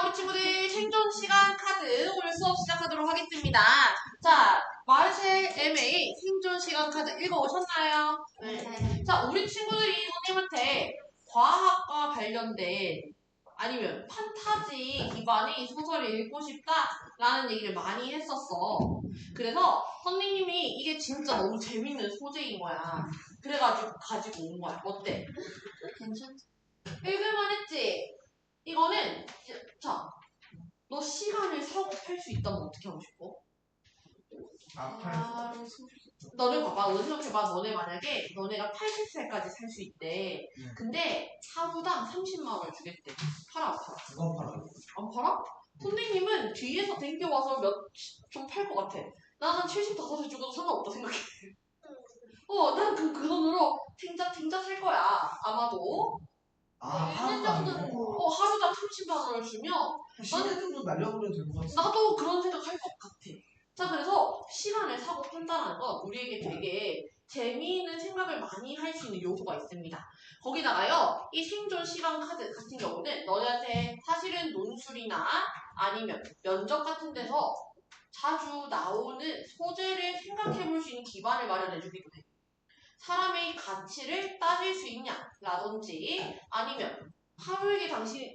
자, 우리 친구들 생존 시간 카드 오늘 수업 시작하도록 하겠습니다. 자, 마르셀 MA 생존 시간 카드 읽어오셨나요? 네. 자, 우리 친구들이 선생님한테 과학과 관련된 아니면 판타지 기반의 소설을 읽고 싶다라는 얘기를 많이 했었어. 그래서 선생님이 이게 진짜 너무 재밌는 소재인 거야. 그래가지고 가지고 온 거야. 어때? 괜찮지? 읽을만 했지? 이거는 자, 너 시간을 사고 팔 수 있다면 어떻게 하고 싶어? 너네 봐봐. 너네 생각해봐. 너네 만약에 너네가 80살까지 살 수 있대. 근데 하루당 30만 원을 주겠대. 팔아 안 팔아? 그건 팔아. 안 팔아? 선생님은 뒤에서 댕겨와서 좀 팔 것 같아. 나는 75살 죽어도 상관없다 생각해. 난 그 돈으로 탱자 살 거야. 아마도. 하루당 하루당 30만 원을 주면 10년 정도 날려버려도 될 것 같아. 나도 그런 생각할 것 같아. 자, 그래서 시간을 사고 판다는 건 우리에게 되게 재미있는 생각을 많이 할 수 있는 요소가 있습니다. 거기다가요, 이 생존 시간 카드 같은 경우는 너네한테 사실은 논술이나 아니면 면접 같은 데서 자주 나오는 소재를 생각해 볼 수 있는 기반을 마련해 주기도 해. 사람의 가치를 따질 수 있냐라든지 아니면 하루에게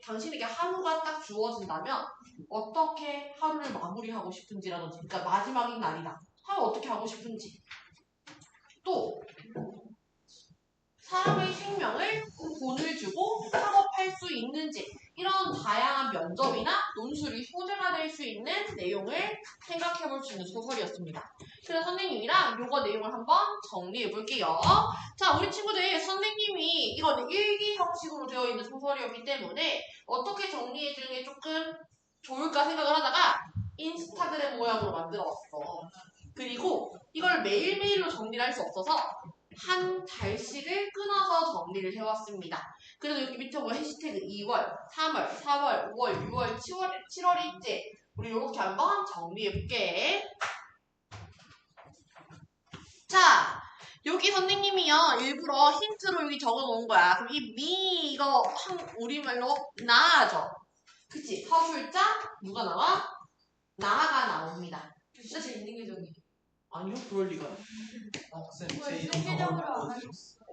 당신에게 하루가 딱 주어진다면 어떻게 하루를 마무리하고 싶은지라든지 그러니까 마지막인 날이다. 하루 어떻게 하고 싶은지 또 사람의 생명을 돈을 주고 작업할 수 있는지 이런 다양한 면접이나 논술이 소재가 될 수 있는 내용을 생각해 볼 수 있는 소설이었습니다. 그래서 선생님이랑 요거 내용을 한번 정리해 볼게요. 자, 우리 친구들 선생님이 이거는 일기 형식으로 되어 있는 소설이었기 때문에 어떻게 정리해 주는 게 조금 좋을까 생각을 하다가 인스타그램 모양으로 만들어 왔어. 그리고 이걸 매일매일로 정리를 할 수 없어서 한 달씩을 끊어서 정리를 해왔습니다. 그래서 여기 밑에 보면 해시태그 2월, 3월, 4월, 5월, 6월, 7월일지 우리 이렇게 한번 정리해볼게. 자, 여기 선생님이요 일부러 힌트로 여기 적어놓은 거야. 그럼 이 미 이거 우리말로 나죠. 그치? 서술자 누가 나와? 나가 나옵니다. 진짜 재밌는 게 저기. 아니요, 그럴 리가요. 쌤, 제 이름 세계적으로 적어놓고 안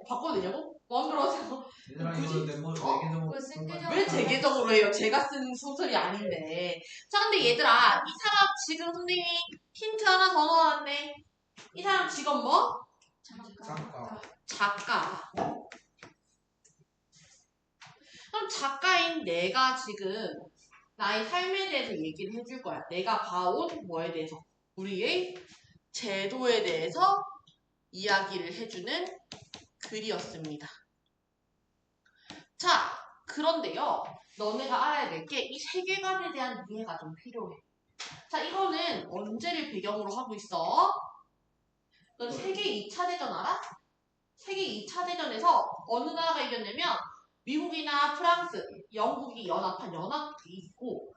바꿔도 되냐고? 마음대로 하세요. 얘들아 굳이? 이거 내 머리 내 계정으로 그거 세계적으로 왜 제 계정으로 해요? 제가 쓴 소설이 아닌데. 자, 근데 얘들아, 이 사람 지금 선생님이 힌트 하나 더 넣어놨네. 이 사람 직업 뭐? 작가. 작가. 그럼 작가인 내가 지금 나의 삶에 대해서 얘기를 해줄 거야. 내가 봐온 뭐에 대해서? 우리의 제도에 대해서 이야기를 해주는 글이었습니다. 자, 그런데요. 너네가 알아야 될 게 이 세계관에 대한 이해가 좀 필요해. 자, 이거는 언제를 배경으로 하고 있어? 넌 세계 2차 대전 알아? 세계 2차 대전에서 어느 나라가 이겼냐면 미국이나 프랑스, 영국이 연합한 연합국이 있고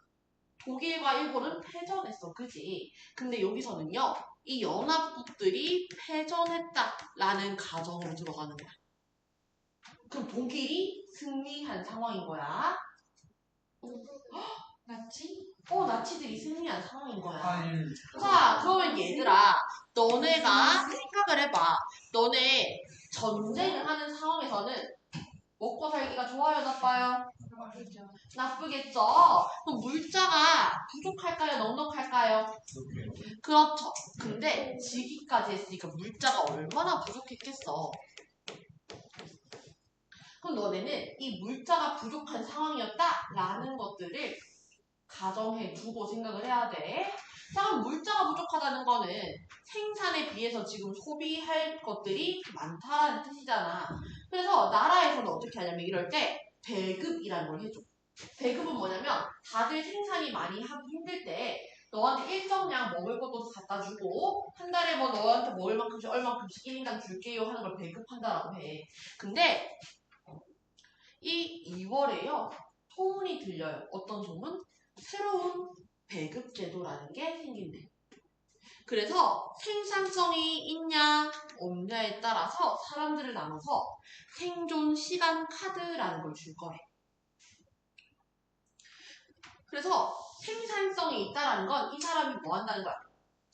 독일과 일본은 패전했어. 그지? 근데 여기서는요. 이 연합국들이 패전했다라는 가정으로 들어가는 거야. 그럼 독일이 승리한 상황인 거야. 나치? 나치들이 승리한 상황인 거야. 파일. 자, 그러면 얘들아, 너네가 생각을 해봐. 너네 전쟁을 하는 상황에서는 먹고 살기가 좋아요, 나빠요? 나쁘겠죠? 그럼 물자가 부족할까요, 넉넉할까요? 그렇죠. 근데 지기까지 했으니까 물자가 얼마나 부족했겠어. 그럼 너네는 이 물자가 부족한 상황이었다라는 것들을 가정해 두고 생각을 해야 돼. 자, 그럼 물자가 부족하다는 거는 생산에 비해서 지금 소비할 것들이 많다는 뜻이잖아. 그래서 나라에서는 어떻게 하냐면 이럴 때 배급이라는 걸 해줘. 배급은 뭐냐면 다들 생산이 많이 하기 힘들 때 너한테 일정량 먹을 것도 갖다 주고 한 달에 뭐 너한테 먹을 만큼씩 얼만큼씩 1인당 줄게요 하는 걸 배급한다라고 해. 근데 이 2월에요. 소문이 들려요. 어떤 소문? 새로운 배급 제도라는 게 생긴대. 그래서 생산성이 있냐 없냐에 따라서 사람들을 나눠서 생존 시간 카드라는 걸 줄 거래. 그래서 생산성이 있다라는 건 이 사람이 뭐 한다는 거야?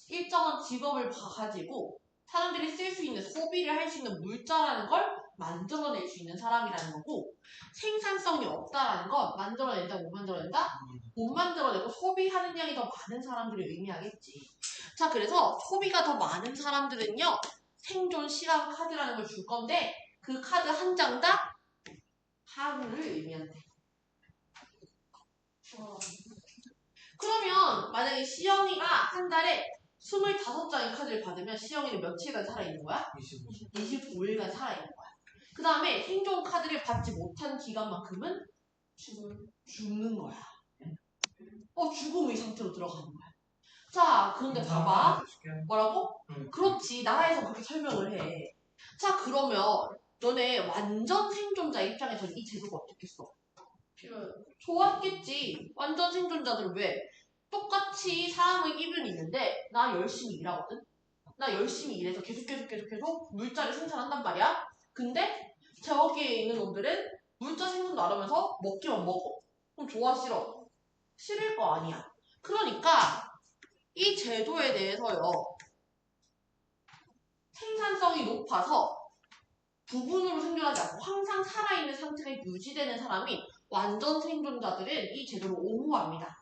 일정한 직업을 가지고 사람들이 쓸 수 있는 소비를 할 수 있는 물자라는 걸 만들어낼 수 있는 사람이라는 거고 생산성이 없다라는 건 만들어낸다 못 만들어낸다? 못 만들어내고 소비하는 양이 더 많은 사람들을 의미하겠지. 자 그래서 소비가 더 많은 사람들은요 생존 시간 카드라는 걸 줄 건데 그 카드 한 장당 하루를 의미한대. 그러면 만약에 시영이가 한 달에 25장의 카드를 받으면 시영이는 며칠간 살아있는 거야? 25일간 살아있는 거야. 그 다음에 생존 카드를 받지 못한 기간만큼은 죽는 거야. 죽음의 상태로 들어가는 거야. 자, 그런데 봐봐. 뭐라고? 그렇지. 나라에서 그렇게 설명을 해. 자, 그러면 너네 완전 생존자 입장에서는 이 제도가 어떻겠어? 좋았겠지. 완전 생존자들은 왜? 똑같이 사람의 이변이 있는데 나 열심히 일하거든? 나 열심히 일해서 계속 물자를 생산한단 말이야. 근데 저기에 있는 놈들은 물자 생산도 안 하면서 먹기만 먹어. 그럼 좋아 싫어? 싫을 거 아니야. 그러니까 이 제도에 대해서요. 생산성이 높아서 부분으로 생존하지 않고 항상 살아있는 상태가 유지되는 사람이 완전 생존자들은 이 제도를 옹호합니다.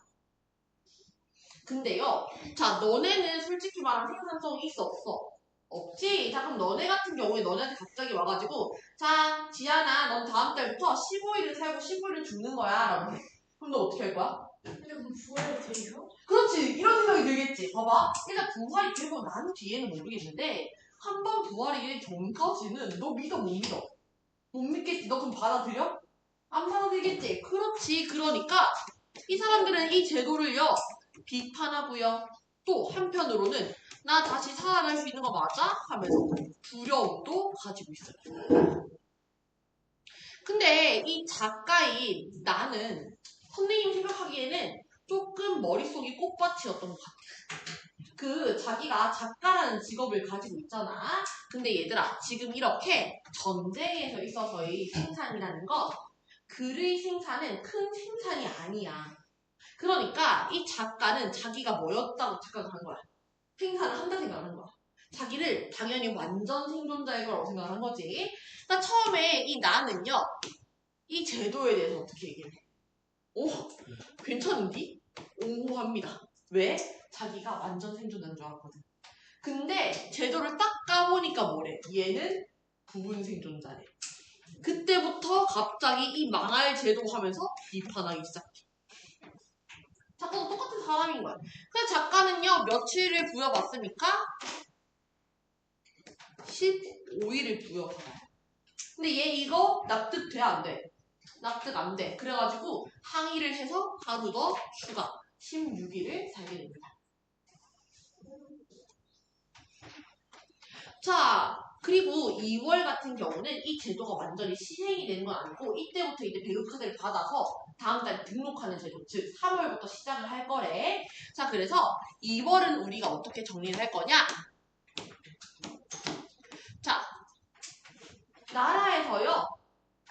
근데요, 자, 너네는 솔직히 말하면 생산성이 있어, 없어? 없지? 자, 그럼 너네 같은 경우에 너네한테 갑자기 와가지고, 자, 지안아, 넌 다음 달부터 15일을 살고 15일을 죽는 거야. 라고 해. 그럼 너 어떻게 할 거야? 근데 그럼 부활이 되죠? 그렇지. 이런 생각이 들겠지. 봐봐. 일단 부활이 되고 난 뒤에는 모르겠는데, 한 번 부활이 전까지는 너 믿어, 못 믿어? 못 믿겠지. 너 그럼 받아들여? 안 받아들이겠지. 그렇지. 그러니까 이 사람들은 이 제도를요 비판하고요. 또 한편으로는 나 다시 살아날 수 있는 거 맞아? 하면서 두려움도 가지고 있어요. 근데 이 작가인 나는 선생님이 생각하기에는 조금 머릿속이 꽃밭이었던 것 같아요. 자기가 작가라는 직업을 가지고 있잖아. 근데 얘들아 지금 이렇게 전쟁에서 있어서의 생산이라는 건 글의 생산은 큰 생산이 아니야. 그러니까 이 작가는 자기가 뭐였다고 생각을 한 거야. 생산을 한다 생각을 한 거야. 자기를 당연히 완전 생존자일 거라고 생각을 한 거지. 그러니까 처음에 이 나는요. 이 제도에 대해서 어떻게 얘기를 해? 오, 괜찮은디? 옹호합니다. 왜? 자기가 완전 생존자인 줄 알았거든. 근데 제도를 딱 까보니까 뭐래? 얘는 부분 생존자래. 그때부터 갑자기 이 망할 제도 하면서 비판하기 시작해. 작가도 똑같은 사람인 거야. 그래서 작가는요, 며칠을 부여받습니까? 15일을 부여받아요. 근데 얘 이거 납득돼, 안 돼? 납득 안 돼. 그래가지고 항의를 해서 하루 더 추가 16일을 살게 됩니다. 자, 그리고 2월 같은 경우는 이 제도가 완전히 시행이 되는 건 아니고 이때부터 이제 배급카드를 받아서 다음 달 등록하는 제도, 즉 3월부터 시작을 할 거래. 자, 그래서 2월은 우리가 어떻게 정리를 할 거냐? 자, 나라에서요.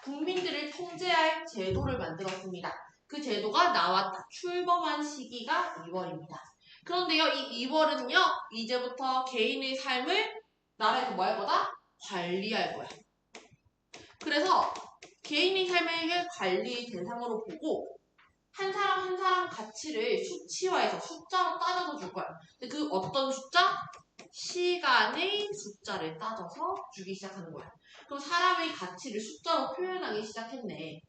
국민들을 통제할 제도를 만들었습니다. 그 제도가 나왔다. 출범한 시기가 2월입니다. 그런데요, 이 2월은요, 이제부터 개인의 삶을 나라에서 뭐 할 거다? 관리할 거야. 그래서 개인의 삶을 관리 대상으로 보고 한 사람 한 사람 가치를 수치화해서 숫자로 따져서 줄 거야. 근데 그 어떤 숫자? 시간의 숫자를 따져서 주기 시작하는 거야. 그럼 사람의 가치를 숫자로 표현하기 시작했네.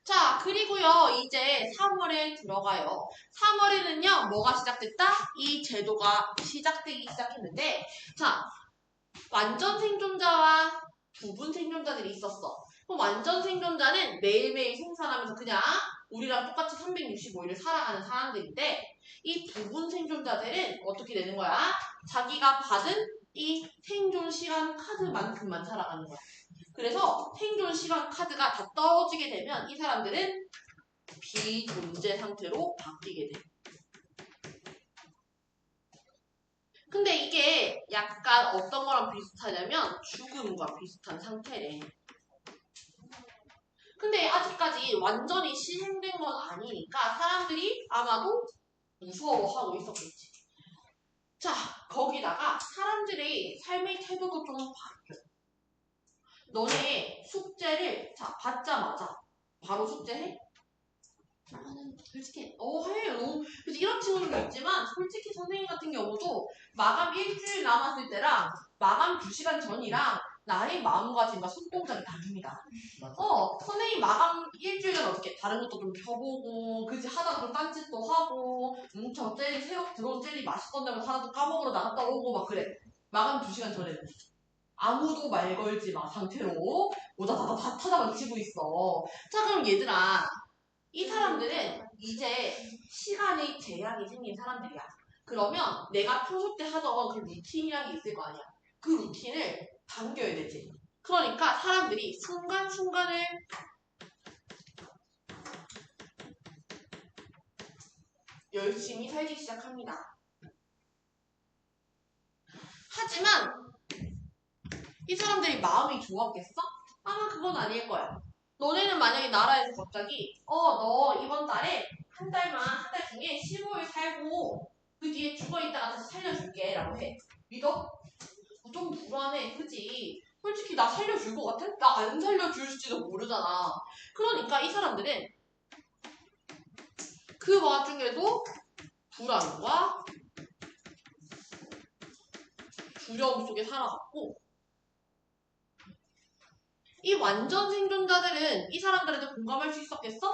자, 그리고요, 이제 3월에 들어가요. 3월에는요, 뭐가 시작됐다? 이 제도가 시작되기 시작했는데, 자, 완전 생존자와 부분 생존자들이 있었어. 그럼 완전 생존자는 매일매일 생산하면서 그냥 우리랑 똑같이 365일을 살아가는 사람들인데, 이 부분 생존자들은 어떻게 되는 거야? 자기가 받은 이 생존 시간 카드만큼만 살아가는 거야. 그래서 생존 시간 카드가 다 떨어지게 되면 이 사람들은 비존재 상태로 바뀌게 돼. 근데 이게 약간 어떤 거랑 비슷하냐면 죽음과 비슷한 상태래. 근데 아직까지 아직 완전히 시행된 건 아니니까 사람들이 아마도 무서워하고 있었겠지. 자, 거기다가 사람들의 삶의 태도도 좀 바뀌어. 너네 숙제를 자 받자마자 바로 숙제해? 나는 솔직히 해. 그래서 이런 친구들도 있지만 솔직히 선생님 같은 경우도 마감 일주일 남았을 때랑 마감 2시간 전이랑 나의 마음가짐과 손동작이 다릅니다. 맞아. 선생님 마감 일주일 전 어떻게 다른 것도 좀 펴보고 그지 하다가 좀 딴짓도 하고 저 젤리 새로 들어온 젤리 맛있던데 하나도 까먹으러 나갔다 오고 막 그래. 마감 2시간 전에는 아무도 말 걸지 마 상태로 오다다다 다 타다만 치고 있어. 자 그럼 얘들아 이 사람들은 이제 시간의 제약이 생긴 사람들이야. 그러면 내가 평소 때 하던 그 루틴이라는 게 있을 거 아니야. 그 루틴을 당겨야 되지. 그러니까 사람들이 순간순간을 열심히 살기 시작합니다. 하지만 이 사람들이 마음이 좋았겠어? 아마 그건 아닐 거야. 너네는 만약에 나라에서 갑자기 너 이번 달에 한 달 중에 15일 살고 그 뒤에 죽어있다가 다시 살려줄게 라고 해. 믿어? 좀 불안해. 그지? 솔직히 나 살려줄 것 같아? 나 안 살려줄지도 모르잖아. 그러니까 이 사람들은 그 와중에도 불안과 두려움 속에 살아갔고 이 완전 생존자들은 이 사람들한테 공감할 수 있었겠어?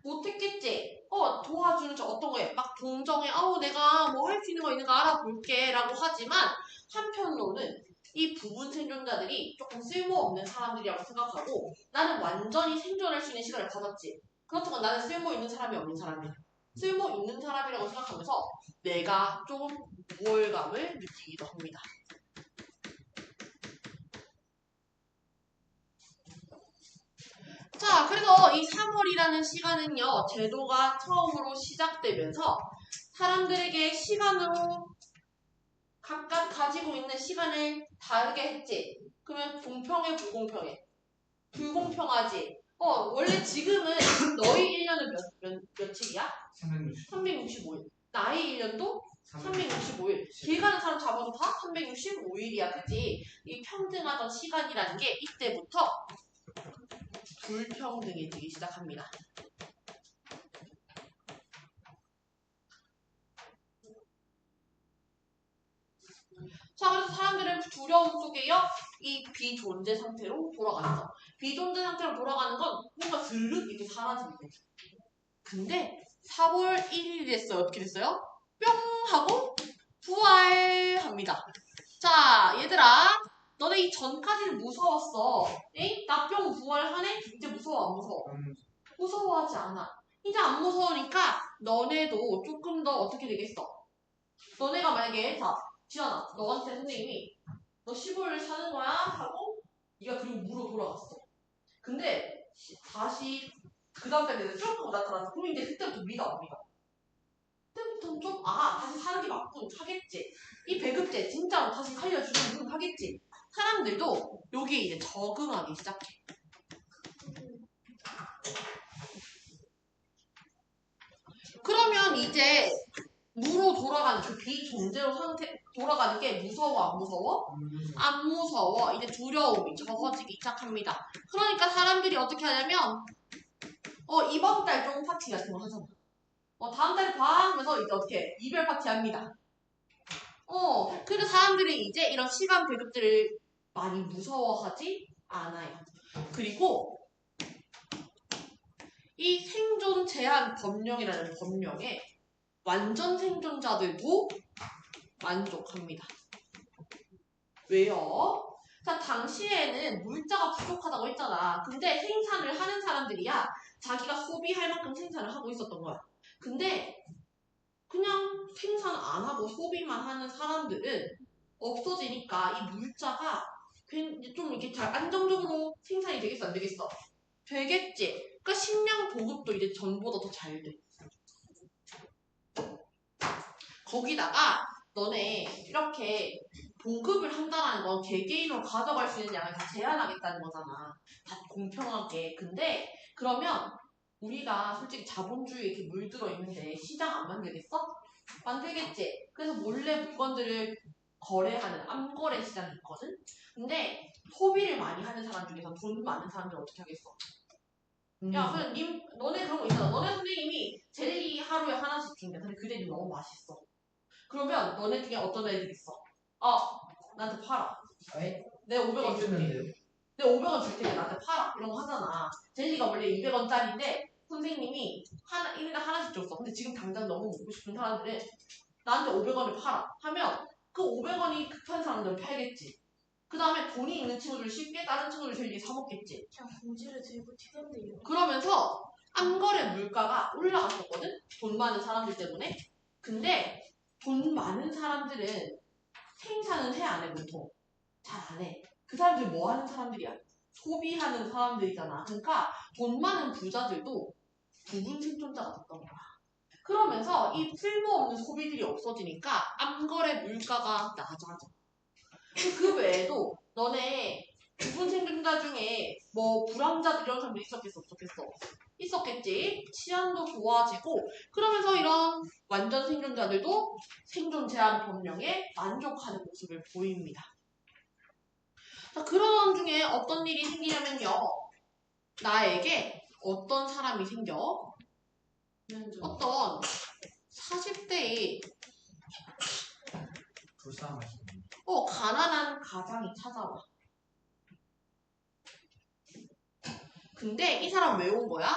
못했겠지? 도와주는 저 어떤 거에 막 동정해 내가 뭐 할 수 있는 거 있는가 알아볼게 라고 하지만 한편으로는 이 부분 생존자들이 조금 쓸모없는 사람들이라고 생각하고 나는 완전히 생존할 수 있는 시간을 가졌지. 그렇다고 나는 쓸모있는 사람이 없는 사람이야. 쓸모있는 사람이라고 생각하면서 내가 조금 우월감을 느끼기도 합니다. 자, 그래서 이 3월이라는 시간은요, 제도가 처음으로 시작되면서 사람들에게 시간으로 각각 가지고 있는 시간을 다르게 했지. 그러면 공평해, 불공평해? 불공평하지. 원래 지금은 너희 1년은 며칠이야? 365일. 나의 1년도 365일. 길 가는 사람 잡아도 다 365일이야, 그치? 이 평등하던 시간이라는 게 이때부터 불평등해지기 시작합니다. 자, 그래서 사람들은 두려움 속에요, 이 비존재 상태로 돌아갔어. 비존재 상태로 돌아가는 건 뭔가 스르륵 이렇게 사라집니다. 근데 4월 1일이 됐어요. 어떻게 됐어요? 뿅 하고 부활합니다. 자, 얘들아, 너네 이 전까지는 무서웠어. 에이? 나 뿅 부활하네? 이제 무서워, 안 무서워? 무서워하지 않아. 이제 안 무서우니까 너네도 조금 더 어떻게 되겠어? 너네가 만약에 지연아, 너한테 선생님이 너 15일 사는 거야? 하고 네가 그리고 물어 돌아갔어. 근데 다시 그 다음 달에 쭉 하고 나타났어. 그럼 이제 그때부터 믿어, 안 믿어? 그때부터는 좀 다시 사는 게 맞군 하겠지. 이 배급제 진짜로 다시 살려주는 하겠지. 사람들도 여기에 이제 적응하기 시작해. 그러면 이제 무로 돌아가는 그 비존재로 상태 돌아가는 게 무서워 안 무서워? 안 무서워. 이제 두려움이 적어지기 시작합니다. 그러니까 사람들이 어떻게 하냐면 이번 달 좀 파티 같은 거 하잖아. 다음 달에 봐 하면서 이제 어떻게 이별 파티 합니다. 그래서 사람들이 이제 이런 시간 배급들을 많이 무서워하지 않아요. 그리고 이 생존 제한 법령이라는 법령에 완전 생존자들도 만족합니다. 왜요? 자, 당시에는 물자가 부족하다고 했잖아. 근데 생산을 하는 사람들이야 자기가 소비할 만큼 생산을 하고 있었던 거야. 근데 그냥 생산 안 하고 소비만 하는 사람들은 없어지니까 이 물자가 좀 이렇게 잘 안정적으로 생산이 되겠어, 안 되겠어? 되겠지. 그러니까 식량 보급도 이제 전보다 더 잘 돼. 거기다가 너네 이렇게 보급을 한다는 건 개개인으로 가져갈 수 있는 양을 다 제한하겠다는 거잖아. 다 공평하게. 근데 그러면 우리가 솔직히 자본주의에 이렇게 물들어 있는데 시장 안 만들겠어? 만들겠지. 그래서 몰래 물건들을 거래하는 암거래 시장이 있거든. 근데 소비를 많이 하는 사람 중에서 돈 많은 사람들 어떻게 하겠어? 야, 그래, 너네 그런 거 있잖아. 너네 선생님이 젤리 하루에 하나씩 준대. 근데 그 젤리 너무 맛있어. 그러면 너네 중에 어떤 애들 있어? 나한테 팔아. 에? 내가 500원 줄게. 주는데요? 내가 500원 줄 테니까 나한테 팔아. 이런 거 하잖아. 젤리가 원래 200원짜리인데 선생님이 1인당 하나씩 줬어. 근데 지금 당장 너무 먹고 싶은 사람들은 나한테 500원을 팔아. 하면 그 500원이 급한 사람들은 팔겠지. 그 다음에 돈이 있는 친구들 쉽게 다른 친구들 젤리 사 먹겠지. 그냥 봉지를 들고 튀던데요. 그러면서 암거래 물가가 올라갔었거든? 돈 많은 사람들 때문에. 근데 돈 많은 사람들은 생산은 해 안 해, 보통? 잘 안 해. 그 사람들 뭐 하는 사람들이야? 소비하는 사람들이잖아. 그러니까 돈 많은 부자들도 부분 생존자가 됐던 거야. 그러면서 이 쓸모없는 소비들이 없어지니까 암거래 물가가 낮아져. 그 외에도 너네 부분 생존자 중에 뭐 불황자들 이런 사람들 있었겠어? 없었겠어? 있었겠지. 치안도 좋아지고 그러면서 이런 완전 생존자들도 생존 제한 법령에 만족하는 모습을 보입니다. 자, 그런 중에 어떤 일이 생기냐면요. 나에게 어떤 사람이 생겨? 어떤 40대의 불쌍하시네. 가난한 가장이 찾아와. 근데 이 사람 왜 온 거야?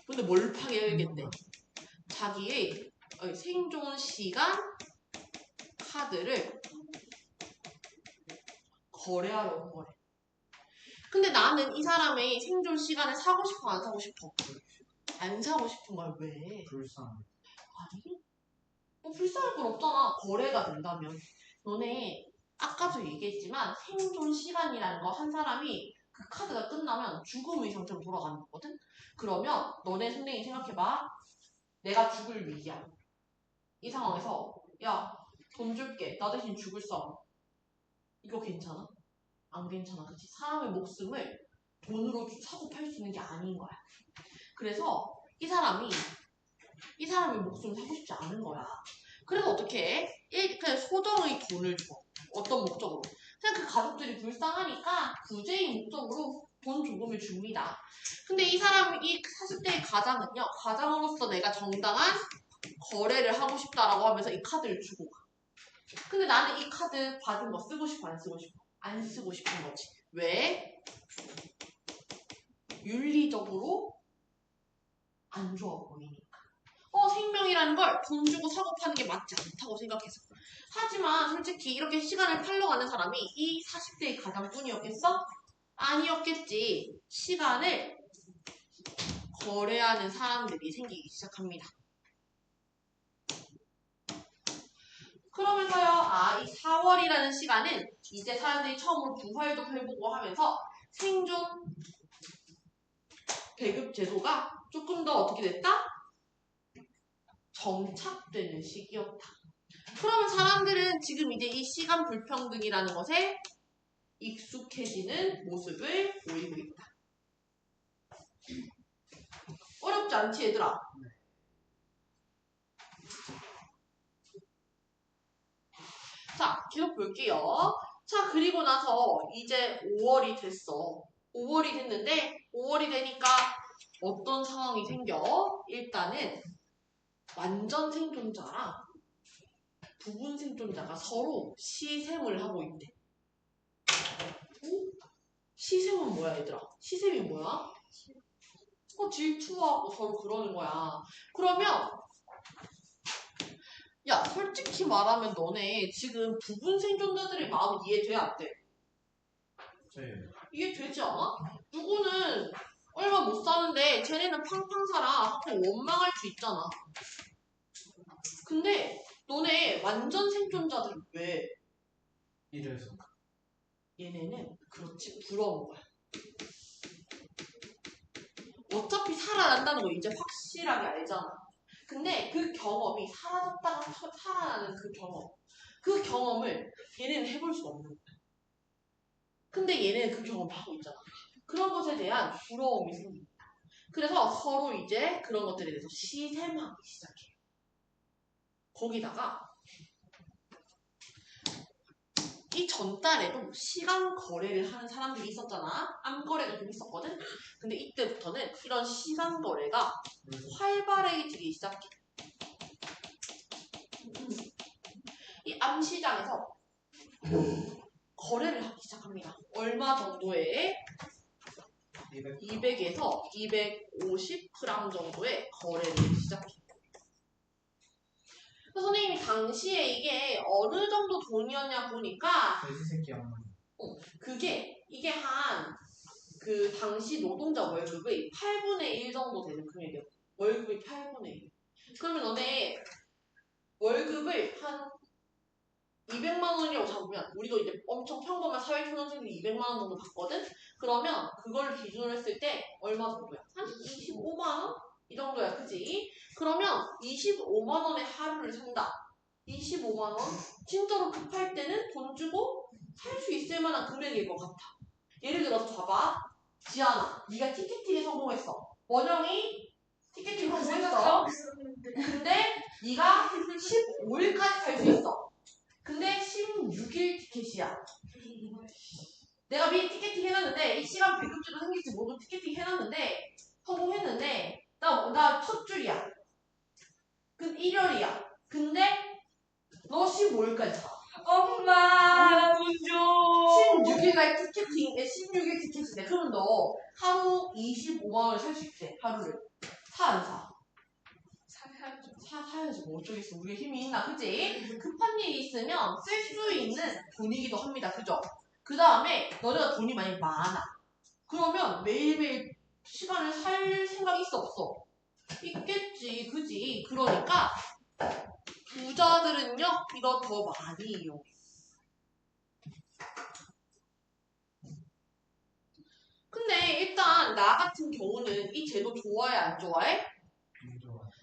근데 뭘 파괴해야겠대? 자기의 생존 시간 카드를 거래하러 온 거래. 근데 나는 이 사람의 생존 시간을 사고 싶어, 안 사고 싶어? 안 사고 싶은 거야. 왜? 불쌍. 아니? 불쌍할 건 없잖아. 거래가 된다면. 너네 아까도 얘기했지만 생존 시간이라는 거 한 사람이 그 카드가 끝나면 죽음의 상태로 돌아가는 거거든? 그러면 너네 선생님 생각해봐. 내가 죽을 위기야. 이 상황에서 야, 돈 줄게. 나 대신 죽을 사람. 이거 괜찮아? 안 괜찮아. 그치? 사람의 목숨을 돈으로 사고 팔 수 있는 게 아닌 거야. 그래서 이 사람의 목숨을 사고 싶지 않은 거야. 그래서 어떻게 해? 그냥 소정의 돈을 줘. 어떤 목적으로? 그냥 그 가족들이 불쌍하니까 구제의 목적으로 돈 조금을 줍니다. 근데 이 40대의 가장은요. 가장으로서 내가 정당한 거래를 하고 싶다라고 하면서 이 카드를 주고 가. 근데 나는 이 카드 받은 거 쓰고 싶어, 안 쓰고 싶어? 안 쓰고 싶은 거지. 왜? 윤리적으로 안 좋아 보이니까. 생명이라는 걸 돈 주고 사고 파는 게 맞지 않다고 생각해서. 하지만 솔직히 이렇게 시간을 팔러 가는 사람이 이 40대의 가장뿐이었겠어? 아니었겠지. 시간을 거래하는 사람들이 생기기 시작합니다. 그러면서요, 이 4월이라는 시간은 이제 사람들이 처음으로 부활도 해보고 하면서 생존 배급 제도가 조금 더 어떻게 됐다? 정착되는 시기였다. 그러면 사람들은 지금 이제 이 시간 불평등이라는 것에 익숙해지는 모습을 보이고 있다. 어렵지 않지, 얘들아? 자, 계속 볼게요. 자, 그리고 나서 이제 5월이 됐어. 5월이 됐는데 5월이 되니까 어떤 상황이 생겨? 일단은 완전 생존자랑 부분 생존자가 서로 시샘을 하고 있대. 시샘은 뭐야, 얘들아? 시샘이 뭐야? 질투하고 서로 그러는 거야. 그러면 야, 솔직히 말하면 너네 지금 부분 생존자들의 마음 이해돼, 안 돼? 네. 이해되지 않아? 누구는 얼마 못 사는데 쟤네는 팡팡 살아 하고 원망할 수 있잖아. 근데 너네 완전 생존자들은 왜? 이래서. 얘네는 그렇지, 부러운 거야. 어차피 살아난다는 거 이제 확실하게 알잖아. 근데 그 경험이 사라졌다가 살아나는 그 경험을 얘네는 해볼 수가 없는 거야. 근데 얘네는 그 경험을 하고 있잖아. 그런 것에 대한 부러움이 생깁니다. 그래서 서로 이제 그런 것들에 대해서 시샘하기 시작해요. 거기다가 이 전달에도 시간 거래를 하는 사람들이 있었잖아. 암거래가 좀 있었거든. 근데 이때부터는 이런 시간 거래가 활발해지기 시작해. 이 암시장에서 거래를 하기 시작합니다. 얼마 정도의 200에서 250g 정도의 거래를 시작해요. 선생님이 당시에 이게 어느 정도 돈이었냐 보니까 돼지 새끼 안 먹는. 이게 한 그 당시 노동자 월급의 8분의 1 정도 되는 금액이에요. 월급의 8분의 1. 그러면 너네 월급을 한 200만 원이라고 잡으면 우리도 이제 엄청 평범한 사회초년생들이 200만 원 정도 받거든? 그러면 그걸 기준으로 했을 때 얼마 정도야? 한 25만 원? 이 정도야, 그지? 그러면 25만 원에 하루를 산다. 25만 원? 진짜로 급할 때는 돈 주고 살 수 있을 만한 금액일 것 같아. 예를 들어서 봐봐. 지안아, 네가 티켓팅에 성공했어. 원영이 티켓팅 성공했어. 근데 네가 15일까지 살 수 있어. 근데 16일 티켓이야. 내가 미리 티켓팅 해놨는데 이 시간 배급제도 생길지 모르고 티켓팅 해놨는데 성공했는데 나 첫 줄이야. 그 1월이야. 근데 너 15일까지 사. 엄마, 돈 줘. 16일까지 티켓팅, 16일 티켓인데 그럼 너 하루 25만 원을 살 수 있대. 하루를. 사 안 사? 사야죠. 사야지 뭐 어쩌겠어. 우리가 힘이 있나, 그치? 급한 일이 있으면 쓸 수 있는 돈이기도 합니다. 그죠? 그 다음에 너네가 돈이 많이 많아. 그러면 매일매일 시간을 살 생각이 있어 없어? 있겠지. 그지? 그러니까 부자들은요 이거 더 많이 이용해. 근데 일단 나 같은 경우는 이 제도 좋아해 안 좋아해?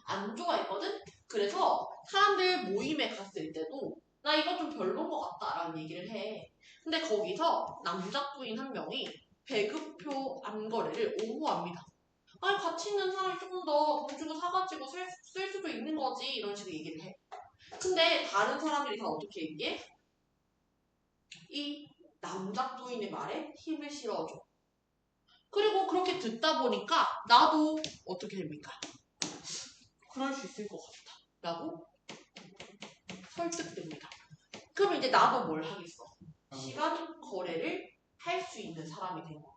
안 좋아했거든? 그래서 사람들 모임에 갔을 때도 나 이거 좀 별로인 것 같다라는 얘기를 해. 근데 거기서 남작부인 한 명이 배급표 암거래를 옹호합니다. 아니 같이 있는 사람이 조금 더 돈 주고 사가지고 쓸 수도 있는 거지 이런 식으로 얘기를 해. 근데 다른 사람들이 다 어떻게 얘기해? 이 남작부인의 말에 힘을 실어줘. 그리고 그렇게 듣다 보니까 나도 어떻게 됩니까? 그럴 수 있을 것 같다. 라고 설득됩니다. 그럼 이제 나도 뭘 하겠어? 시간 거래를 할 수 있는 사람이 된 거야.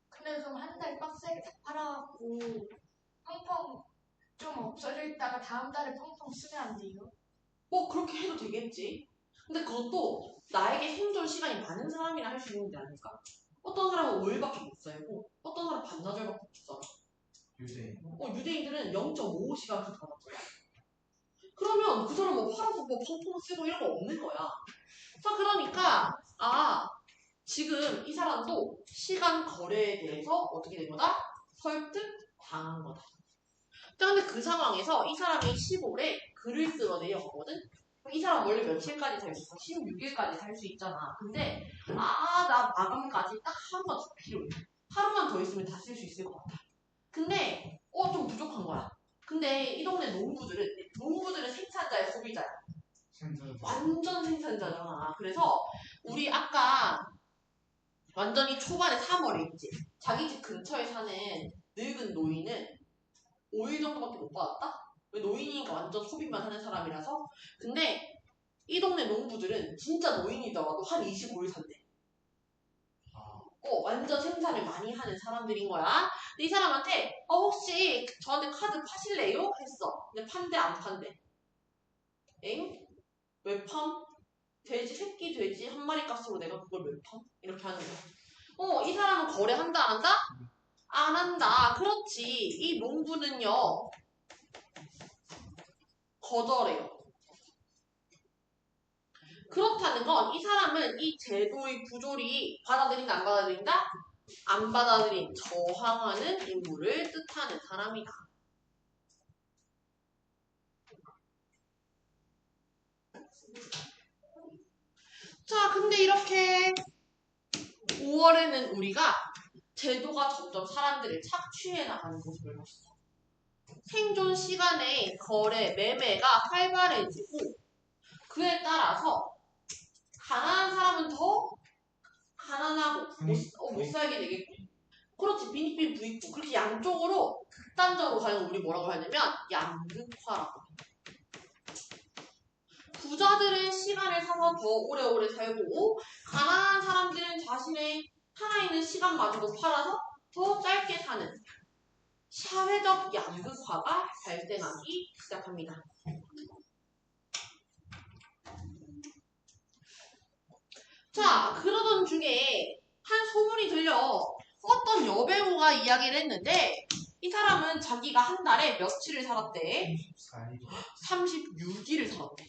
근데 좀 한 달 빡세게 다 팔아갖고 펑펑 좀 없어져 있다가 다음 달에 펑펑 쓰면 안 돼요? 뭐 그렇게 해도 되겠지. 근데 그것도 나에게 생존 시간이 많은 사람이라 할 수 있는 게 아닐까? 어떤 사람은 5일밖에 못 살고 어떤 사람은 반나절밖에 못 살아. 유대인. 유대인들은 0.55시간까지 받았잖아. 그러면 그 사람 뭐 팔아서 뭐 펑펑 쓰고 이런 거 없는 거야. 자, 그러니까 지금 이 사람도 시간 거래에 대해서 어떻게 된 거다? 설득 당한 거다. 자, 근데 그 상황에서 이 사람이 15일에 글을 쓰러 내려가거든? 이 사람 원래 며칠까지 살 수 있어? 16일까지 살 수 있잖아. 근데 나 마감까지 딱 하루만 더 필요해. 하루만 더 있으면 다 쓸 수 있을 것 같아. 근데 좀 부족한 거야. 근데 이 동네 농부들은 생산자의 소비자야. 완전 생산자잖아. 그래서 우리 아까 완전히 초반에 3월에 있지. 자기 집 근처에 사는 늙은 노인은 5일 정도밖에 못 받았다? 왜 노인이니까 완전 소비만 하는 사람이라서. 근데 이 동네 농부들은 진짜 노인이더라도 한 25일 산대. 완전 생산을 많이 하는 사람들인 거야. 근데 이 사람한테 혹시 저한테 카드 파실래요? 했어. 근데 판대 안 판대. 엥? 왜 팜? 새끼 돼지 한 마리 값으로 내가 그걸 왜 팜? 이렇게 하는 거야. 이 사람은 거래한다 안 한다? 안 한다. 그렇지. 이 농부는요. 거절해요. 그렇다는 건 이 사람은 이 제도의 구조리 받아들인다 안 받아들인다? 안 받아들인 저항하는 인물을 뜻하는 사람이다. 자, 근데 이렇게 5월에는 우리가 제도가 점점 사람들을 착취해 나가는 모습을 봤어. 생존 시간에 거래, 매매가 활발해지고 그에 따라서 가난한 사람은 더 가난하고 못 살게 되겠고 그렇지 빈익빈 부익부 그렇게 양쪽으로 극단적으로 가는 걸 우리 뭐라고 하냐면 양극화라고 해. 부자들은 시간을 사서 더 오래오래 살고 가난한 사람들은 자신의 살아있는 시간마저도 팔아서 더 짧게 사는 사회적 양극화가 발생하기 시작합니다. 자, 그러던 중에 한 소문이 들려 어떤 여배우가 이야기를 했는데 이 사람은 자기가 한 달에 며칠을 살았대? 24일. 36일을 살았대.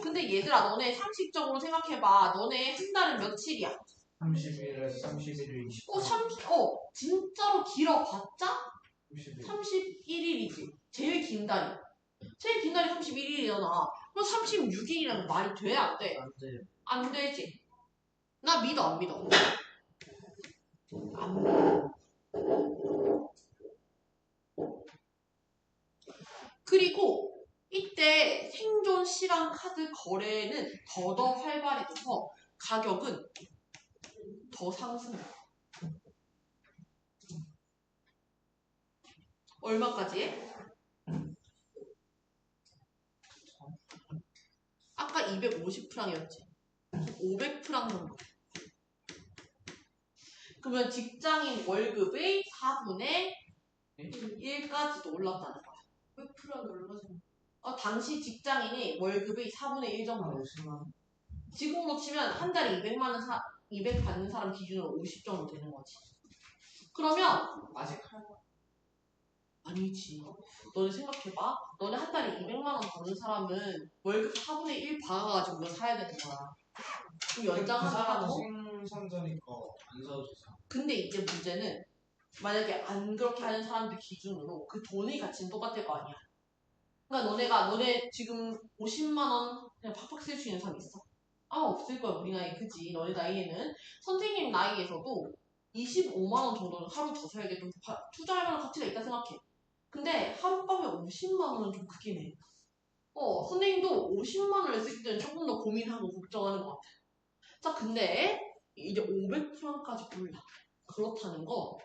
근데 얘들아 너네 상식적으로 생각해봐. 너네 한 달은 며칠이야? 30일에서 31일 24일. 진짜로 길어봤자 30일. 31일이지. 제일 긴 달이. 제일 긴 달이 31일이잖아. 그럼 36일이라는 말이 돼? 안 돼? 안 돼요. 안 되지. 나 믿어, 안 믿어? 안 믿어. 그리고 이때 생존 시간 카드 거래는 더더 활발해져서 가격은 더 상승해. 얼마까지 해? 아까 250프랑이었지. 500프랑 정도. 그러면 직장인 월급의 4분의 1까지도 올랐다는 거야. 500% 올라서 당시 직장인이 월급의 4분의 1 정도. 50만 원. 지금으로 치면 한 달에 200 받는 사람 기준으로 50 정도 되는 거지. 그러면 아직 할 거. 아니지. 너네 생각해봐. 너네 한 달에 200만 원 받는 사람은 월급 4분의 1 박아가지고 너 사야 되는 거야. 그럼 연장하다가 더? 생산자니까 안 사도 되잖아. 근데 이제 문제는 만약에 안 그렇게 하는 사람들 기준으로 그 돈의 가치는 똑같을 거 아니야. 그러니까 너네 지금 50만 원 그냥 팍팍 쓸 수 있는 사람 있어? 아마 없을 거야 우리 나이. 그지? 너네 나이에는 선생님 나이에서도 25만 원 정도는 하루 더 살게 좀 투자할 만한 가치가 있다 생각해. 근데 하룻밤에 50만 원은 좀 크긴 해. 선생님도 50만 원을 쓸 때는 조금 더 고민하고 걱정하는 것 같아. 자, 근데 이제 500프랑까지 올라. 그렇다는 건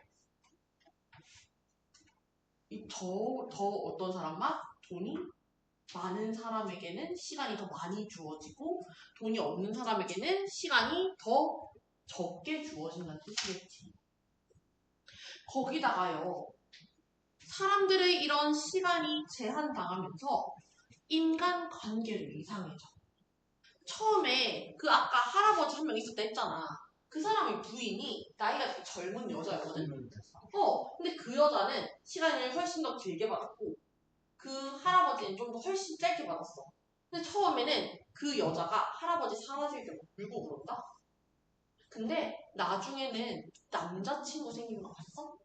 더 어떤 사람만 돈이 많은 사람에게는 시간이 더 많이 주어지고 돈이 없는 사람에게는 시간이 더 적게 주어진다는 뜻이겠지. 거기다가요. 사람들의 이런 시간이 제한당하면서 인간관계를 이상해져. 처음에 그 아까 할아버지 한 명 있었다 했잖아. 그 사람의 부인이 나이가 되게 젊은 여자였거든. 근데 그 여자는 시간을 훨씬 더 길게 받았고 그 할아버지는 좀 더 훨씬 짧게 받았어. 근데 처음에는 그 여자가 할아버지 사라질 때 울고 그런다? 근데 나중에는 남자친구 생긴 거 봤어?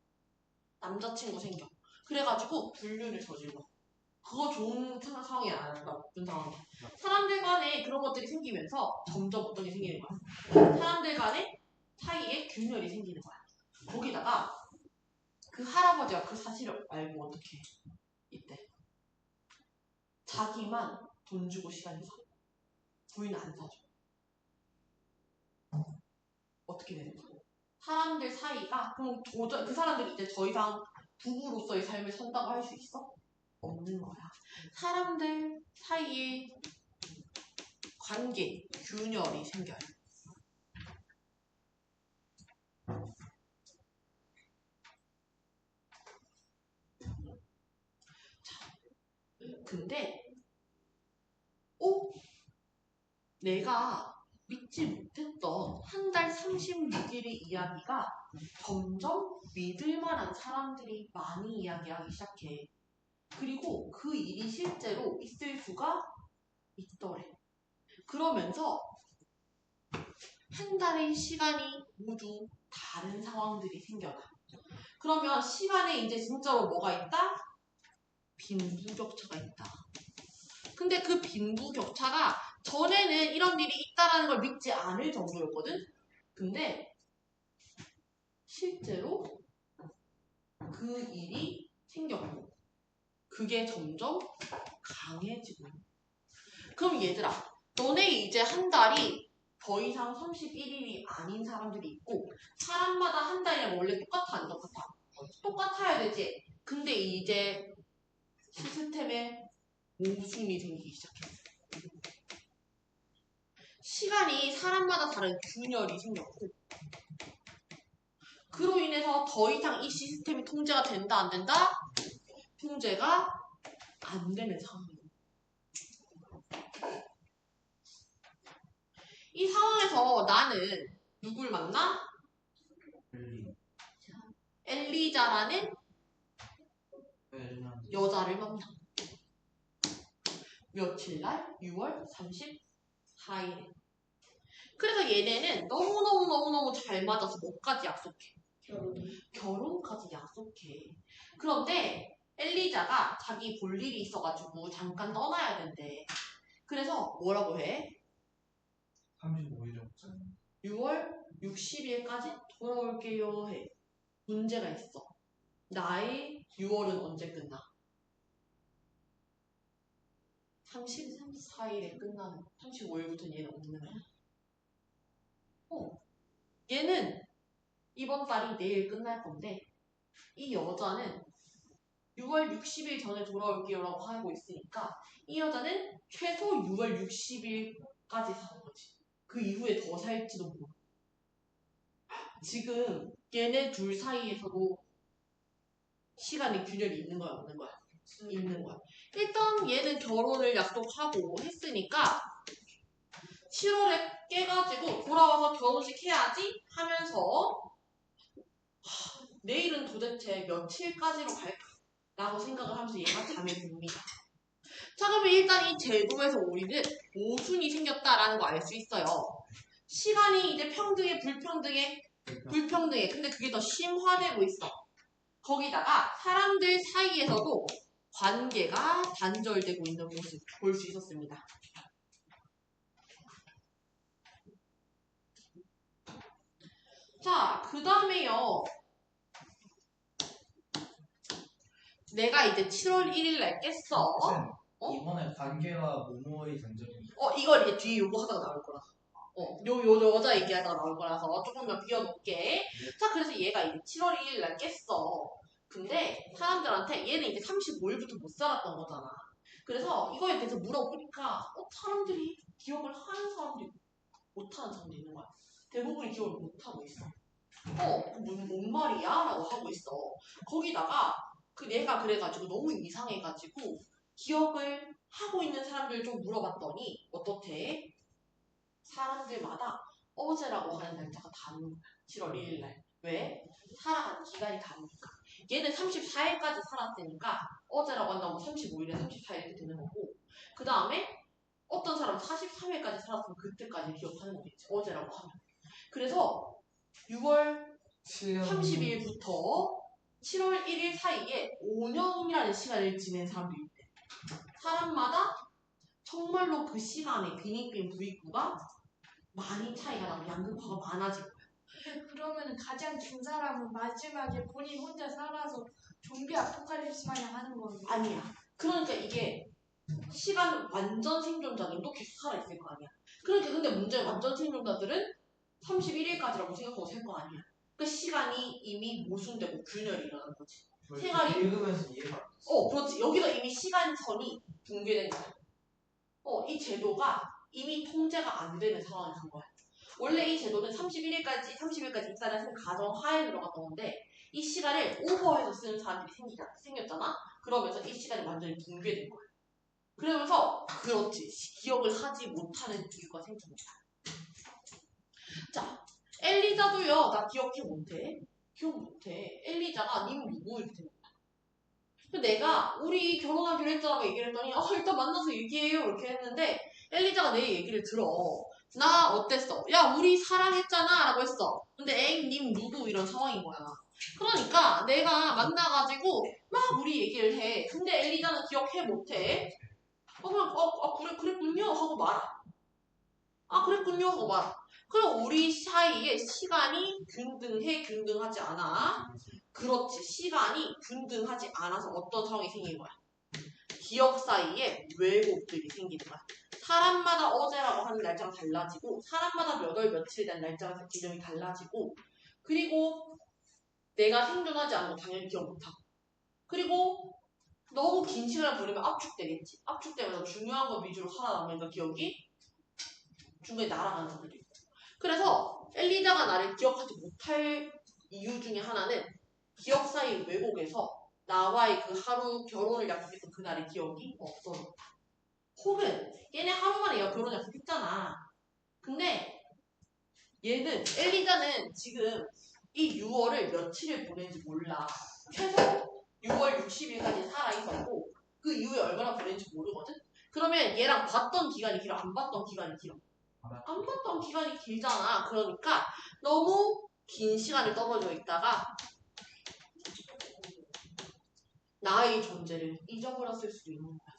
남자친구 생겨. 그래가지고 불륜을 저질러. 그거 좋은 상황이 아니야. 나쁜 상황이야. 사람들 간에 그런 것들이 생기면서 점점 어떤 게 생기는 거야. 사람들 간에 사이에 균열이 생기는 거야. 거기다가 그 할아버지가 그 사실을 알고 어떻게 해? 이때 자기만 돈 주고 시간을 사. 부인은 안 사줘. 어떻게 되는 거야? 사람들 사이가 그럼 도저히 그 사람들이 이제 더 이상 부부로서의 삶을 산다고 할 수 있어? 없는 거야. 사람들 사이에 관계, 균열이 생겨요. 근데 내가 믿지 못했던 한 달 36일의 이야기가 점점 믿을 만한 사람들이 많이 이야기하기 시작해. 그리고 그 일이 실제로 있을 수가 있더래. 그러면서 한 달의 시간이 모두 다른 상황들이 생겨나. 그러면 시간에 이제 진짜로 뭐가 있다? 빈부격차가 있다. 근데 그 빈부격차가 전에는 이런 일이 있다라는 걸 믿지 않을 정도였거든? 근데 실제로 그 일이 생겼고 그게 점점 강해지고. 그럼 얘들아, 너네 이제 한 달이 더 이상 31일이 아닌 사람들이 있고 사람마다 한 달이랑 원래 똑같아 안 똑같아? 똑같아야 되지. 근데 이제 시스템에 모순이 생기기 시작했어. 시간이 사람마다 다른 균열이 생겼고 그로 인해서 더 이상 이 시스템이 통제가 된다 안 된다? 통제가 안 되는 상황이에요. 이 상황에서 나는 누굴 만나? 엘리자라는 여자를 만나. 며칠날? 6월 34일에. 그래서 얘네는 너무너무 잘 맞아서 뭐까지 약속해? 결혼까지 약속해. 그런데 엘리자가 자기 볼 일이 있어가지고 잠깐 떠나야 된대. 그래서 뭐라고 해? 35일이었죠. 6월 60일까지 돌아올게요 해. 문제가 있어. 나의 6월은 언제 끝나? 34일에 끝나는 35일부터는 얘는 없는 거야. 얘는 이번 달이 내일 끝날 건데 이 여자는 6월 60일 전에 돌아올게요 라고 하고 있으니까 이 여자는 최소 6월 60일까지 사는 거지. 그 이후에 더 살지도 몰라. 지금 얘네 둘 사이에서도 시간의 균열이 있는 거야 없는 거야? 있는 거야. 일단 얘는 결혼을 약속하고 했으니까 7월에 깨가지고 돌아와서 결혼식 해야지 하면서 내일은 도대체 며칠까지로 갈까? 라고 생각을 하면서 얘가 잠에 듭니다. 자, 그러면 일단 이 제도에서 우리는 모순이 생겼다라는 거 알 수 있어요. 시간이 이제 평등해, 불평등해? 불평등해. 근데 그게 더 심화되고 있어. 거기다가 사람들 사이에서도 관계가 단절되고 있는 모습 볼 수 있었습니다. 자, 그 다음에요. 내가 이제 7월 1일 날 깼어. 이번에 관계가 모모의 단절이. 이걸 이제 뒤에 요거 하다가 나올 거라. 요 여자 얘기하다가 나올 거라서 조금만 비워놓을게. 자, 그래서 얘가 이제 7월 1일 날 깼어. 근데 사람들한테 얘는 이제 35일부터 못 살았던 거잖아. 그래서 이거에 대해서 물어보니까 사람들이 기억을 하는 사람도 있고 못하는 사람도 있는 거야. 대부분이 기억을 못하고 있어. 뭔 말이야? 라고 하고 있어. 거기다가 얘가 그래가지고 너무 이상해가지고 기억을 하고 있는 사람들 좀 물어봤더니 어떻대? 사람들마다 어제라고 하는 날짜가 다른 거야. 7월 1일 날. 왜? 살아가는 기간이 다르니까. 얘는 34일까지 살았으니까 어제라고 한다고 35일에 34일 이렇게 되는 거고 그 다음에 어떤 사람은 43일까지 살았으면 그때까지 기억하는 거겠지. 어제라고 하면. 그래서 6월 30일부터 7월 1일 사이에 5년이라는 시간을 지낸 사람들이 있대. 사람마다 정말로 그 시간에 빈익빈 부익부가 많이 차이가 나고 양극화가 많아질 거야. 그러면 가장 긴 사람은 마지막에 본인 혼자 살아서 좀비 아포칼립스 마냥 하는 거예요? 아니야. 그러니까 이게 시간 완전 생존자들도 계속 살아있을 거 아니야. 그러니까 근데 문제는 완전 생존자들은 31일까지라고 생각하고 살 거 아니야. 그 시간이 이미 모순되고 균열이 일어난 거지. 생활이 읽으면서 이해가 안 돼. 그렇지. 여기서 이미 시간선이 붕괴된 거야. 이 제도가 이미 통제가 안 되는 상황이 된 거야. 원래 이 제도는 30일까지 있다는 가정하에 들어갔던 건데 이 시간을 오버해서 쓰는 사람들이 생겼잖아. 그러면서 이 시간이 완전히 붕괴된 거야. 그러면서 그렇지. 기억을 하지 못하는 이유가 생깁니다. 자, 엘리자도요. 나 기억해 못해. 기억 못해. 엘리자가 님 누구 이렇게 됩니다. 내가 우리 결혼하기로 했잖아 얘기를 했더니 일단 만나서 얘기해요 이렇게 했는데 엘리자가 내 얘기를 들어. 나 어땠어? 야 우리 사랑했잖아 라고 했어. 근데 에이 님 누구 이런 상황인 거야. 그러니까 내가 만나가지고 막 우리 얘기를 해. 근데 엘리자는 기억해 못해. 그냥 그랬군요 하고 말아. 그랬군요 하고 말아. 그럼 우리 사이에 시간이 균등해, 균등하지 않아? 그렇지. 시간이 균등하지 않아서 어떤 상황이 생긴 거야? 기억 사이에 왜곡들이 생기는 거야. 사람마다 어제라고 하는 날짜가 달라지고 사람마다 몇 월 며칠에 대한 날짜가 기념이 달라지고 그리고 내가 생존하지 않으면 당연히 기억 못하고 그리고 너무 긴 시간을 보내면 압축되겠지. 압축되면서 중요한 거 위주로 살아남으니까 기억이 중간에 날아가는 것도 있고 그래서 엘리자가 나를 기억하지 못할 이유 중에 하나는 기억 사이 왜곡에서 나와의 그 하루 결혼을 약속했던 그날의 기억이 없어졌다. 혹은 얘네 하루 만에 결혼 약속했잖아. 근데 얘는 엘리자는 지금 이 6월을 며칠을 보낸지 몰라. 최소 6월 60일까지 살아있었고 그 이후에 얼마나 보낸지 모르거든. 그러면 얘랑 봤던 기간이 길어? 안 봤던 기간이 길어? 안 봤던 기간이 길잖아. 그러니까 너무 긴 시간을 떨어져 있다가 나의 존재를 잊어버렸을 수도 있는 거야.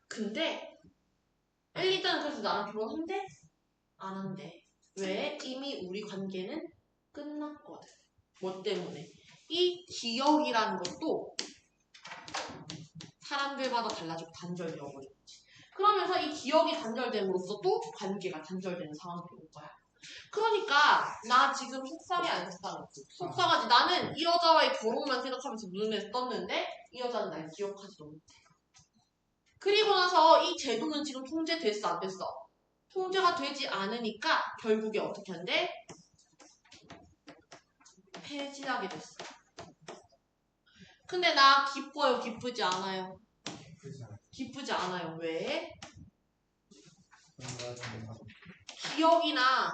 근데 엘리자는 그래서 나랑 결혼한대? 안 한대. 왜? 이미 우리 관계는 끝났거든. 뭐 때문에? 이 기억이라는 것도 사람들마다 달라지고 단절되어 버렸지. 그러면서 이 기억이 단절됨으로써 또 관계가 단절되는 상황이 올 거야. 그러니까 나 지금 속상해 안 속상해? 속상하지. 나는 이 여자와의 결혼만 생각하면서 눈에 떴는데 이 여자는 날 기억하지도 못해. 그리고 나서 이 제도는 지금 통제됐어 안 됐어? 통제가 되지 않으니까 결국에 어떻게 한대? 폐지하게 됐어. 근데 나 기뻐요? 기쁘지 않아요? 기쁘지 않아요. 왜? 기억이나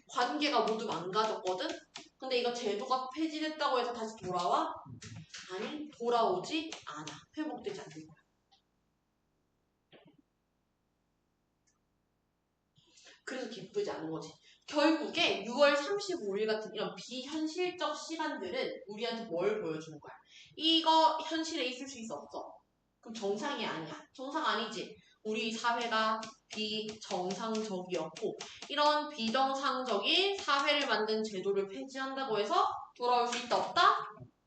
관계가 모두 망가졌거든? 근데 이거 제도가 폐지됐다고 해서 다시 돌아와? 아니, 돌아오지 않아. 회복되지 않는 거야. 그래서 기쁘지 않은 거지. 결국에 6월 35일 같은 이런 비현실적 시간들은 우리한테 뭘 보여주는 거야? 이거 현실에 있을 수 있어 없어? 그럼 정상이 아니야. 정상 아니지. 우리 사회가 비정상적이었고 이런 비정상적인 사회를 만든 제도를 폐지한다고 해서 돌아올 수 있다 없다?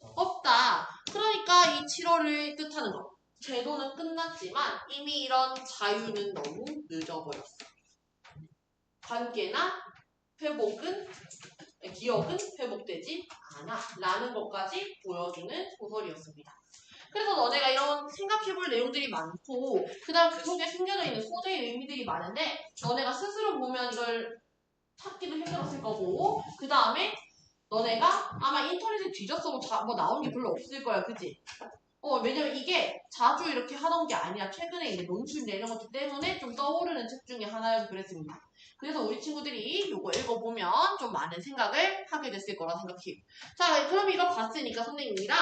없다. 그러니까 이 7월을 뜻하는 거. 제도는 끝났지만 이미 이런 자유는 너무 늦어버렸어. 관계나 회복은 기억은 회복되지 않아 라는 것까지 보여주는 소설이었습니다. 그래서 너네가 이런 생각해볼 내용들이 많고 그 다음 그 속에 숨겨져 있는 소재의 의미들이 많은데 너네가 스스로 보면 이걸 찾기도 힘들었을 거고 그 다음에 너네가 아마 인터넷에 뒤졌어도 뭐 나온 게 별로 없을 거야. 그치? 왜냐면 이게 자주 이렇게 하던 게 아니라 최근에 이제 논술이나 이런 것들 때문에 좀 떠오르는 책 중에 하나여서 그랬습니다. 그래서 우리 친구들이 이거 읽어보면 좀 많은 생각을 하게 됐을 거라 생각해요. 자, 그럼 이거 봤으니까 선생님이랑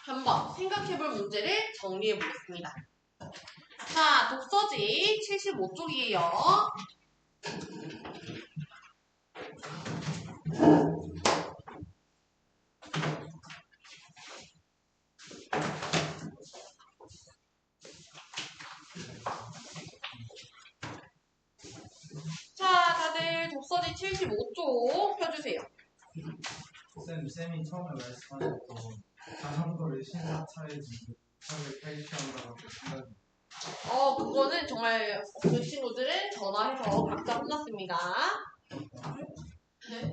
한번 생각해볼 문제를 정리해 보겠습니다. 자, 독서지 75쪽이에요. 자, 다들 독서지 75쪽 펴주세요. 쌤이 처음에 말씀하셨던 자전거를 신사차에 차를 탈취한다고 생각이 그거는 정말 그 친구들은 전화해서 각자 혼났습니다. 네?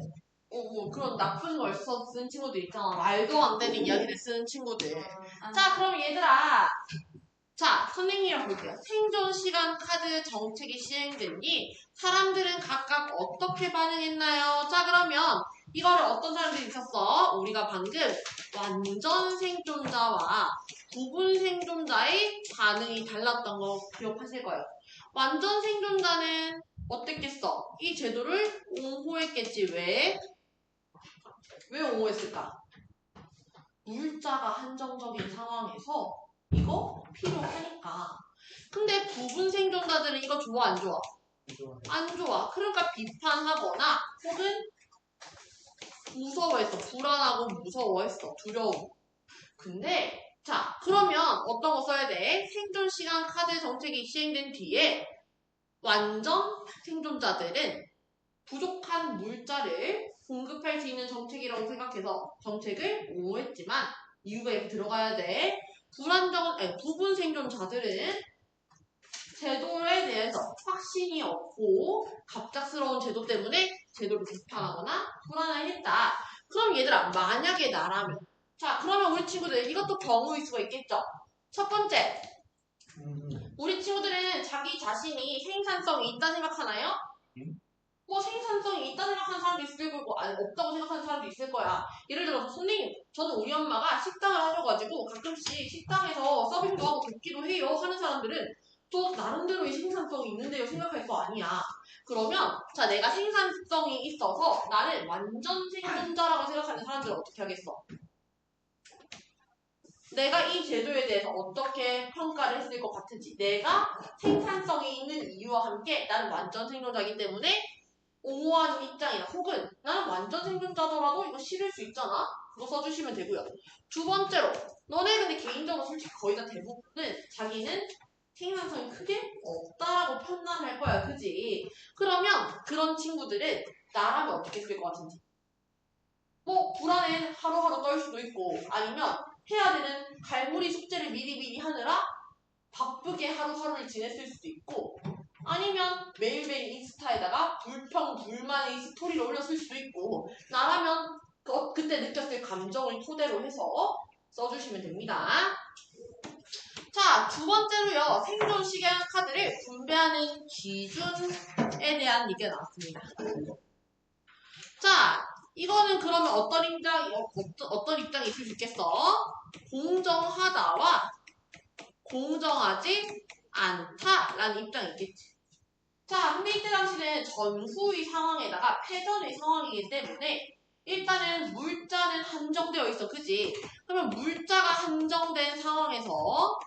뭐 그런 나쁜 걸 쓴 친구들 있잖아. 말도 안 되는 이야기를 쓰는 친구들. 자, 그럼 얘들아. 자, 선생님이랑 볼게요. 생존 시간 카드 정책이 시행되니 사람들은 각각 어떻게 반응했나요? 자, 그러면 이거를 어떤 사람들이 있었어? 우리가 방금 완전 생존자와 부분 생존자의 반응이 달랐던 거 기억하실 거예요. 완전 생존자는 어땠겠어? 이 제도를 옹호했겠지. 왜? 왜 옹호했을까? 물자가 한정적인 상황에서 이거 필요하니까. 근데 부분 생존자들은 이거 좋아 안 좋아? 안 좋아. 그러니까 비판하거나 혹은 무서워했어. 불안하고 무서워했어. 두려움. 근데 자, 그러면 어떤 거 써야 돼? 생존 시간 카드 정책이 시행된 뒤에 완전 생존자들은 부족한 물자를 공급할 수 있는 정책이라고 생각해서 정책을 옹호했지만 이유가 이렇게 들어가야 돼. 부분 생존자들은 제도에 대해서 확신이 없고 갑작스러운 제도 때문에 제도를 비판하거나 불안해했다. 그럼 얘들아, 만약에 나라면 자, 그러면 우리 친구들 이것도 경우일 수가 있겠죠. 첫 번째, 우리 친구들은 자기 자신이 생산성이 있다 생각하나요? 뭐 생산성이 있다 생각하는 사람도 있을 거고 아니 없다고 생각하는 사람도 있을 거야. 예를 들어서 선생님, 저는 우리 엄마가 식당을 하셔가지고 가끔씩 식당에서 서빙도 하고 뵙기도 해요 하는 사람들은 또 나름대로의 생산성이 있는데요 생각할 거 아니야. 그러면 자, 내가 생산성이 있어서 나는 완전 생존자라고 생각하는 사람들은 어떻게 하겠어? 내가 이 제도에 대해서 어떻게 평가를 했을 것 같은지, 내가 생산성이 있는 이유와 함께 나는 완전 생존자이기 때문에 옹호하는 입장이나 혹은 나는 완전 생존자더라도 이거 싫을 수 있잖아? 그거 써주시면 되고요. 두 번째로, 너네 근데 개인적으로 솔직히 거의 다 대부분은 자기는 생산성이 크게 없다라고 판단할 거야, 그지? 그러면 그런 친구들은 나라면 어떻게 쓸 것 같은지. 뭐 불안해 하루하루 떨 수도 있고 아니면 해야 되는 갈무리 숙제를 미리미리 하느라 바쁘게 하루하루를 지냈을 수도 있고 아니면 매일매일 인스타에다가 불평불만의 스토리를 올렸을 수도 있고 나라면 그때 느꼈을 감정을 토대로 해서 써주시면 됩니다. 자, 두 번째로요. 생존 시간 카드를 분배하는 기준에 대한 얘기가 나왔습니다. 자, 이거는 그러면 어떤 입장이 있을 수 있겠어? 공정하다와 공정하지 않다라는 입장이 있겠지. 자, 근데 이때 당시는 전후의 상황에다가 패전의 상황이기 때문에 일단은 물자는 한정되어 있어, 그지? 그러면 물자가 한정된 상황에서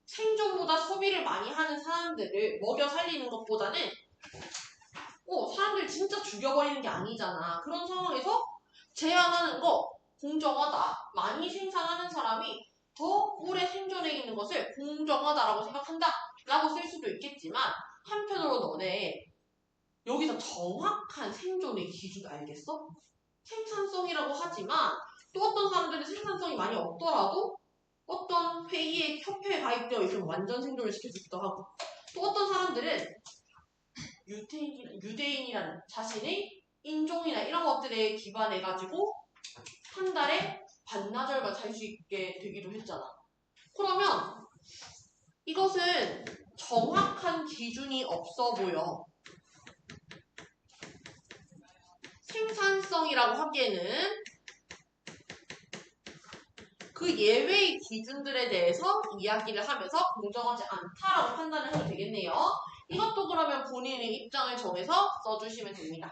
생존보다 소비를 많이 하는 사람들을 먹여 살리는 것보다는 사람들 진짜 죽여버리는 게 아니잖아. 그런 상황에서 제한하는 거 공정하다. 많이 생산하는 사람이 더 오래 생존해 있는 것을 공정하다라고 생각한다 라고 쓸 수도 있겠지만 한편으로 너네 여기서 정확한 생존의 기준 알겠어? 생산성이라고 하지만 또 어떤 사람들은 생산성이 많이 없더라도 어떤 협회에 가입되어 있으면 완전 생존을 시켜주기도 하고 또 어떤 사람들은 유대인이라는 자신의 인종이나 이런 것들에 기반해가지고 한 달에 반나절만 잘 수 있게 되기도 했잖아. 그러면 이것은 정확한 기준이 없어 보여. 생산성이라고 하기에는 그 예외의 기준들에 대해서 이야기를 하면서 공정하지 않다라고 판단을 해도 되겠네요. 이것도 그러면 본인의 입장을 정해서 써주시면 됩니다.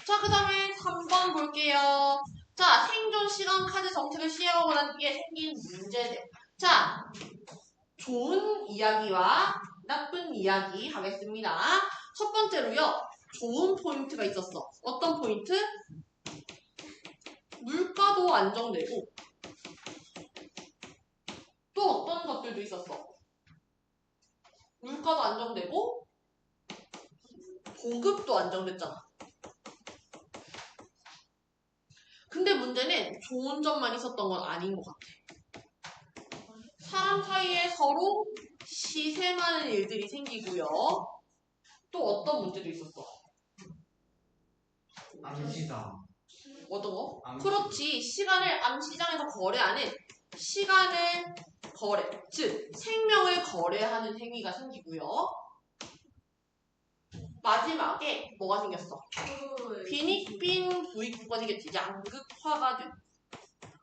자, 그 다음에 3번 볼게요. 자, 생존 시간 카드 정책을 시행하고 난 뒤에 생긴 문제들. 자, 좋은 이야기와 나쁜 이야기 하겠습니다. 첫 번째로요. 좋은 포인트가 있었어. 어떤 포인트? 물가도 안정되고 또 어떤 것들도 있었어. 물가도 안정되고 보급도 안정됐잖아. 근데 문제는 좋은 점만 있었던 건 아닌 것 같아. 사람 사이에 서로 시샘하는 일들이 생기고요. 또 어떤 문제도 있었어. 암시다. 어떤 거? 암시. 그렇지. 시간을 암시장에서 거래하는 시간을 거래, 즉 생명을 거래하는 행위가 생기고요. 마지막에 뭐가 생겼어? 빈익빈 부익부가 생겼지. 양극화가 된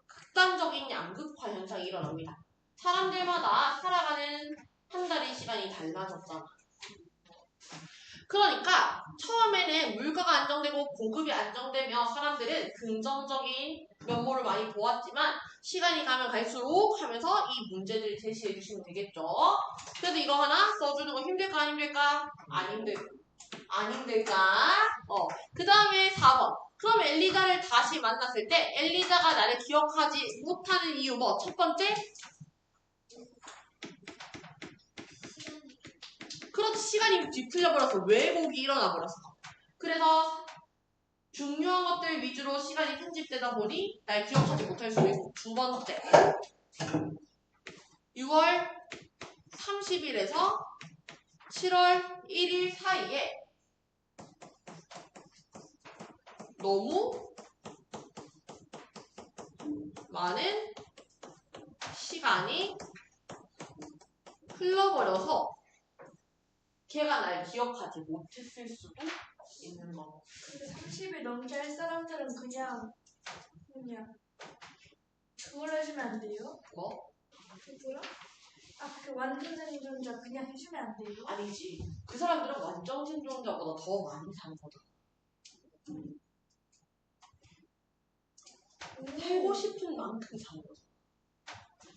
극단적인 양극화 현상이 일어납니다. 사람들마다 살아가는 한 달의 시간이 달라졌잖아. 그러니까 처음에는 물가가 안정되고 보급이 안정되며 사람들은 긍정적인 면모를 많이 보았지만 시간이 가면 갈수록 하면서 이 문제들을 제시해 주시면 되겠죠. 그래서 이거 하나 써주는 거 힘들까 안 힘들까? 안 힘들고. 안 힘들까? 그 다음에 4번. 그럼 엘리자를 다시 만났을 때 엘리자가 나를 기억하지 못하는 이유 뭐? 첫 번째? 그렇지, 시간이 뒤틀려 버려서 왜곡이 일어나 버렸어. 그래서 중요한 것들 위주로 시간이 편집되다 보니 날 기억하지 못할 수도 있고. 두 번째, 6월 30일에서 7월 1일 사이에 너무 많은 시간이 흘러버려서 걔가 날 기억하지 못했을 수도 있는 거. 근데 30일 넘게 할 사람들은 그냥 그걸 해주면 안 돼요? 뭐? 그 뭐야? 그 완전 생존자 그냥 해주면 안 돼요? 아니지. 그 사람들은 완전 생존자보다 더 많이 사는 거다. 살고 싶은 만큼 사는 거죠.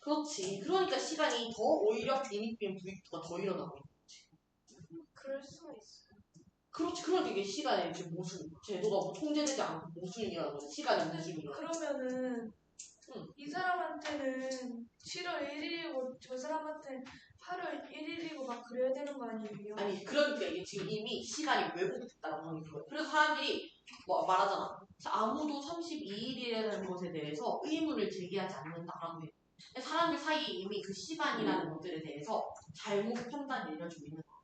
그렇지. 그러니까 시간이 더 오히려 빈익빈 부익부가 더 일어나고 있는 거지. 그럴 수가 있어요. 그렇지. 그러니까 이게 시간의 이제 모순. 제도가 뭐 통제되지 않고 모순이라는 거지. 시간의 모순이라는 거지. 그러면은 이 사람한테는 7월 1일이고 저 사람한테는 8월 1일이고 막 그래야 되는 거 아니에요? 아니, 그러니까 이게 지금 이미 시간이 왜곡됐다고 하는 거예요. 그래서 사람들이 뭐 말하잖아. 아무도 32일이라는 것에 대해서 의문을 제기하지 않는다라고 해요. 사람들 사이에 이미 그 시간이라는 것들에 대해서 잘못 판단이 내려지고 있는 거예요.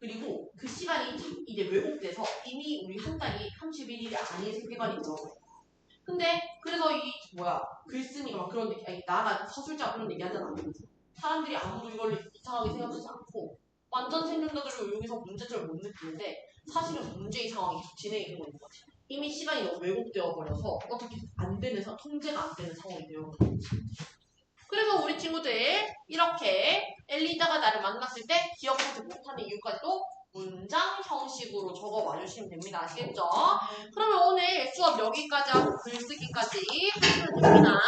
그리고 그 시간이 이제 왜곡돼서 이미 우리 한 달이 31일이 아닌 세계관이 들어가요. 근데 그래서 글쓴이가 막 그런 얘기, 아니 나가 서술자가 그런 얘기 하잖아. 사람들이 아무도 이걸 이상하게 생각하지 않고 완전 생존자들로 여기서 문제점을 못 느끼는데 사실은 문제의 상황이 계속 진행이 되고 있는 거지. 이미 시간이 너무 왜곡되어 버려서 어떻게 안 되는 통제가 안 되는 상황이 되어버린 거지. 그래서 우리 친구들 이렇게 엘리자가 나를 만났을 때 기억하지 못하는 이유까지도 문장 형식으로 적어와 주시면 됩니다. 아시겠죠? 그러면 오늘 수업 여기까지 하고 글쓰기까지 하시면 됩니다.